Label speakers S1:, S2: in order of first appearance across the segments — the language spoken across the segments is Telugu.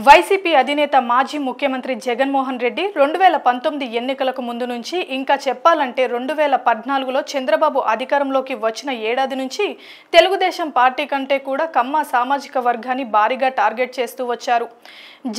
S1: వైసీపీ అధినేత మాజీ ముఖ్యమంత్రి జగన్మోహన్ రెడ్డి 2019 ఎన్నికలకు ముందు నుంచి ఇంకా చెప్పాలంటే 2014లో చంద్రబాబు అధికారంలోకి వచ్చిన ఏడాది నుంచి తెలుగుదేశం పార్టీ కంటే కూడా కమ్మ సామాజిక వర్గాన్ని భారీగా టార్గెట్ చేస్తూ వచ్చారు.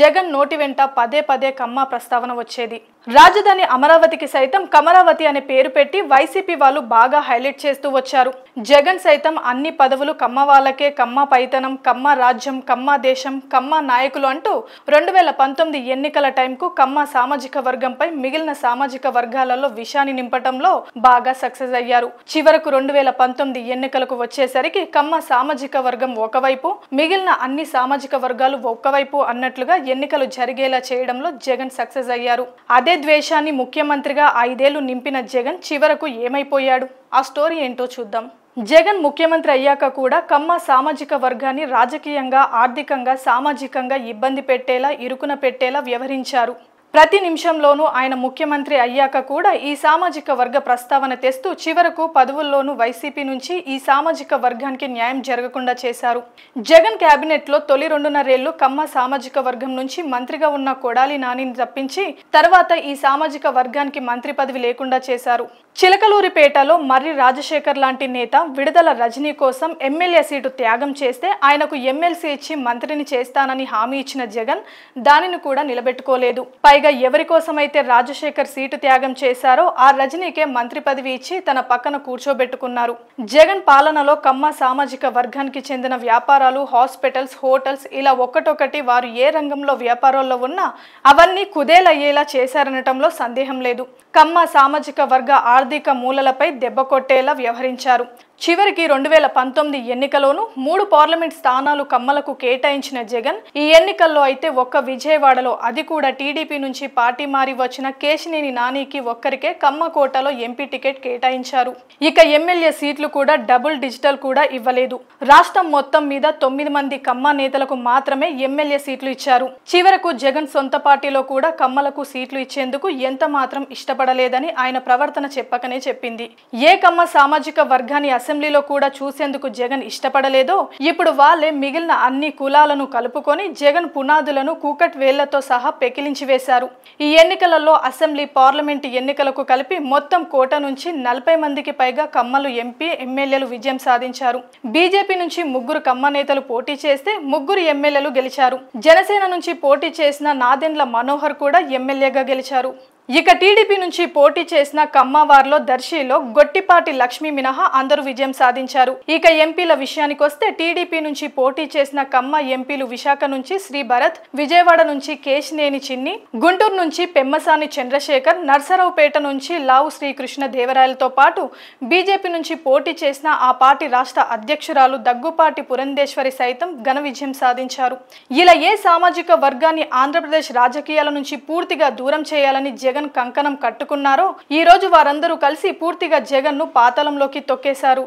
S1: జగన్ నోటి వెంట పదే పదే కమ్మ ప్రస్తావన వచ్చేది. రాజధాని అమరావతికి సైతం కమరావతి అనే పేరు పెట్టి వైసీపీ వాళ్ళు బాగా హైలైట్ చేస్తూ వచ్చారు. జగన్ సైతం అన్ని పదవులు కమ్మ వాళ్ళకే, కమ్మ పైతనం, కమ్మ రాజ్యం, కమ్మ దేశం, కమ్మ నాయకులు అంటూ 2019 ఎన్నికల టైంకు కమ్మ సామాజిక వర్గంపై మిగిలిన సామాజిక వర్గాలలో విషాన్ని నింపటంలో బాగా సక్సెస్ అయ్యారు. చివరకు 2019 ఎన్నికలకు వచ్చేసరికి కమ్మ సామాజిక వర్గం ఒకవైపు, మిగిలిన అన్ని సామాజిక వర్గాలు ఒక్కవైపు అన్నట్లుగా ఎన్నికలు జరిగేలా చేయడంలో జగన్ సక్సెస్ అయ్యారు. అదే ద్వేషాన్ని ముఖ్యమంత్రిగా 5 ఏళ్లు నింపిన జగన్ చివరకు ఏమైపోయాడు? ఆ స్టోరీ ఏంటో చూద్దాం. జగన్ ముఖ్యమంత్రి అయ్యాక కూడా కమ్మ సామాజిక వర్గాన్ని రాజకీయంగా, ఆర్థికంగా, సామాజికంగా ఇబ్బంది పెట్టేలా, ఇరుకున పెట్టేలా వ్యవహరించారు. ప్రతి నిమిషంలోనూ ఆయన ముఖ్యమంత్రి అయ్యాక కూడా ఈ సామాజిక వర్గ ప్రస్తావన తెస్తూ చివరకు పదవుల్లోనూ వైసీపీ నుంచి ఈ సామాజిక వర్గానికి న్యాయం జరగకుండా చేశారు. జగన్ కేబినెట్ లో తొలి 2.5 ఏళ్లు కమ్మ సామాజిక వర్గం నుంచి మంత్రిగా ఉన్న కొడాలి నానిని తప్పించి తర్వాత ఈ సామాజిక వర్గానికి మంత్రి పదవి లేకుండా చేశారు. చిలకలూరిపేటలో మర్రి రాజశేఖర్ లాంటి నేత విడుదల రజనీ కోసం ఎమ్మెల్యే సీటు త్యాగం చేస్తే ఆయనకు ఎమ్మెల్సీ ఇచ్చి మంత్రిని చేస్తానని హామీ ఇచ్చిన జగన్ దానిని కూడా నిలబెట్టుకోలేదు. పైగా ఎవరి కోసమైతే రాజశేఖర్ సీటు త్యాగం చేశారో ఆ రజనీకే మంత్రి పదవి ఇచ్చి తన పక్కన కూర్చోబెట్టుకున్నారు. జగన్ పాలనలో కమ్మ సామాజిక వర్గానికి చెందిన వ్యాపారాలు, హాస్పిటల్స్, హోటల్స్ ఇలా ఒక్కటొక్కటి వారు ఏ రంగంలో వ్యాపారాల్లో ఉన్నా అవన్నీ కుదేలయ్యేలా చేశారనటంలో సందేహం లేదు. కమ్మ సామాజిక వర్గ ఆర్థిక మూలలపై దెబ్బ కొట్టేలా వ్యవహరించారు. చివరికి 2019 ఎన్నికలోనూ 3 పార్లమెంట్ స్థానాలు కమ్మలకు కేటాయించిన జగన్ ఈ ఎన్నికల్లో అయితే ఒక్క విజయవాడలో, అది కూడా టీడీపీ నుంచి పార్టీ మారి వచ్చిన కేశినేని నానికి ఒక్కరికే కమ్మ కోటలో ఎంపీ టికెట్ కేటాయించారు. ఇక ఎమ్మెల్యే సీట్లు కూడా డబుల్ డిజిటల్ కూడా ఇవ్వలేదు. రాష్ట్రం మొత్తం మీద 9 మంది కమ్మ నేతలకు మాత్రమే ఎమ్మెల్యే సీట్లు ఇచ్చారు. చివరకు జగన్ సొంత పార్టీలో కూడా కమ్మలకు సీట్లు ఇచ్చేందుకు ఎంత మాత్రం ఇష్టపడలేదని ఆయన ప్రవర్తన చెప్పకనే చెప్పింది. ఏ కమ్మ సామాజిక వర్గాన్ని అసెంబ్లీలో కూడా చూసేందుకు జగన్ ఇష్టపడలేదో ఇప్పుడు వాళ్ళే మిగిలిన అన్ని కులాలను కలుపుకొని జగన్ పునాదులను కూకట్ వేళ్లతో సహా పెకిలించి వేశారు. ఈ ఎన్నికలలో అసెంబ్లీ, పార్లమెంట్ ఎన్నికలకు కలిపి మొత్తం కోట నుంచి 40 మందికి పైగా కమ్మలు ఎంపీ, ఎమ్మెల్యేలు విజయం సాధించారు. బీజేపీ నుంచి 3 కమ్మ నేతలు పోటీ చేస్తే 3 ఎమ్మెల్యేలు గెలిచారు. జనసేన నుంచి పోటీ చేసిన నాదెండ్ల మనోహర్ కూడా ఎమ్మెల్యేగా గెలిచారు. ఇక టీడీపీ నుంచి పోటీ చేసిన కమ్మవారిలో దర్శిలో గొట్టిపాటి లక్ష్మి మినహా అందరూ విజయం సాధించారు. ఇక ఎంపీల విషయానికి వస్తే టీడీపీ నుంచి పోటీ చేసిన కమ్మ ఎంపీలు విశాఖ నుంచి శ్రీ భరత్, విజయవాడ నుంచి కేశినేని చిన్ని, గుంటూరు నుంచి పెమ్మసాని చంద్రశేఖర్, నర్సరావుపేట నుంచి లావు శ్రీకృష్ణ దేవరాయలతో పాటు బీజేపీ నుంచి పోటీ చేసిన ఆ పార్టీ రాష్ట్ర అధ్యక్షురాలు దగ్గుపాటి పురంధేశ్వరి సైతం ఘన విజయం సాధించారు. ఇలా ఏ సామాజిక వర్గాన్ని ఆంధ్రప్రదేశ్ రాజకీయాల నుంచి పూర్తిగా దూరం చేయాలని జగన్ కంకణం కట్టుకున్నారో ఈ రోజు వారందరూ కలిసి పూర్తిగా జగన్ ను పాతాళంలోకి తొక్కేశారు.